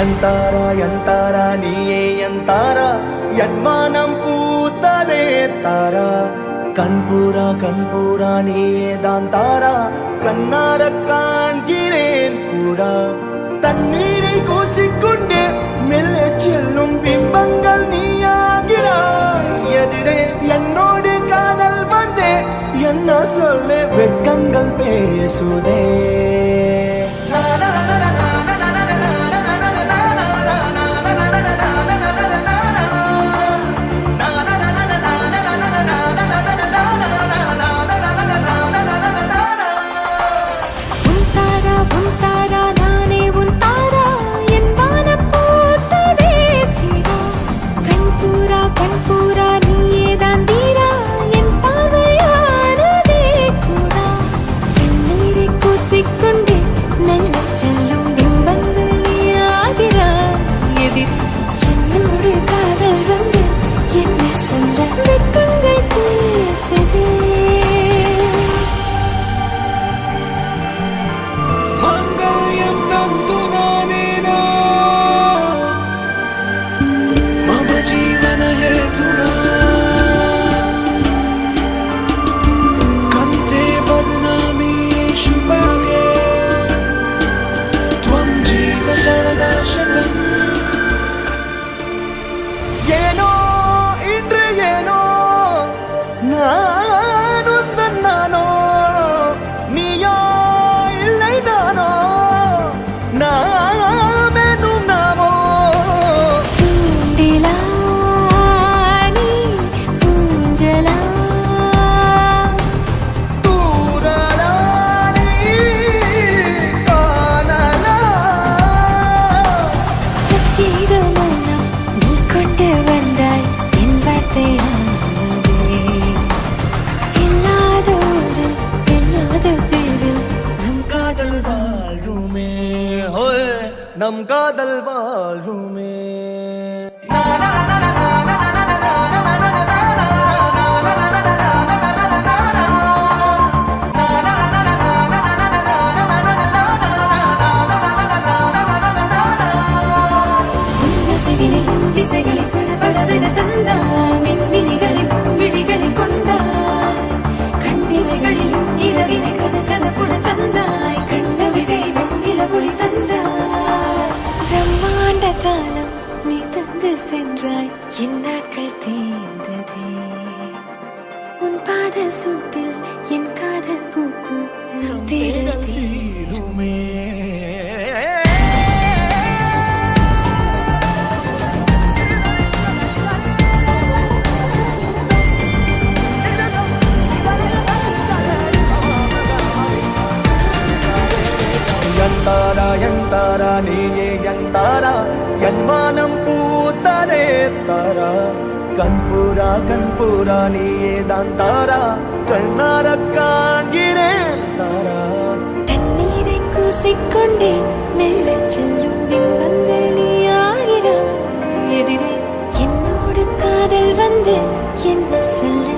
எந்தாரா நீயே எந்தாரா என் மானம் பூத்ததே தாரா கண்பூரா நீயே தான் தாரா கண்ணார காண்கிறேன் கூடா தண்ணீரை கூசிக்கொண்டே மெல்ல செல்லும் பிம்பங்கள் நீயாகிறாய் எதிரே என்னோடு காதல் வந்தே என்ன சொல்ல வெட்கங்கள் பேசுதே ஏனோ இன்று ஏனோ நானோ நீயோ இல்லை நானோ நாமெனும் நாமோ தூண்டிலா நீ ஊஞ்சலா தூரலா நீ காணலா சத்தியத மௌனம் நீ கொண்டு வந்தாய் என் வார்த்தையானதே இல்லாத ஊரில் இல்லாத பேரில் நம் காதல் வாழ்வுமே நம் காதல் வாழ்வுமே திசைகளை படபடவென தந்தாய் மின்மினிகளில் விழிகளில் கொண்டாய் கண்ணிலைகளில் நிலவினை கதகதப்புட தந்தாய் கண்ணவிடை நிலவொளி தந்தாய் பிரம்மாண்ட காலம் நீ தந்து சென்றாய் என் நாட்கள் தீர்ந்ததே உன் பாத சூட்டில் என் காதல் பூக்கும் நம் தேடல் தீருமே எந்தாரா நீயே எந்தாரா என் மானம் பூத்ததே தாரா கண்பூரா நீயே தான் தாரா கண்ணார காண்கிறேன் தாரா தண்ணீரை கூசிக்கொண்டே மெல்ல செல்லும் பிம்பங்கள் நீயாகிறாய் எதிரே என்னோடு காதல் வந்து என்ன சொல்ல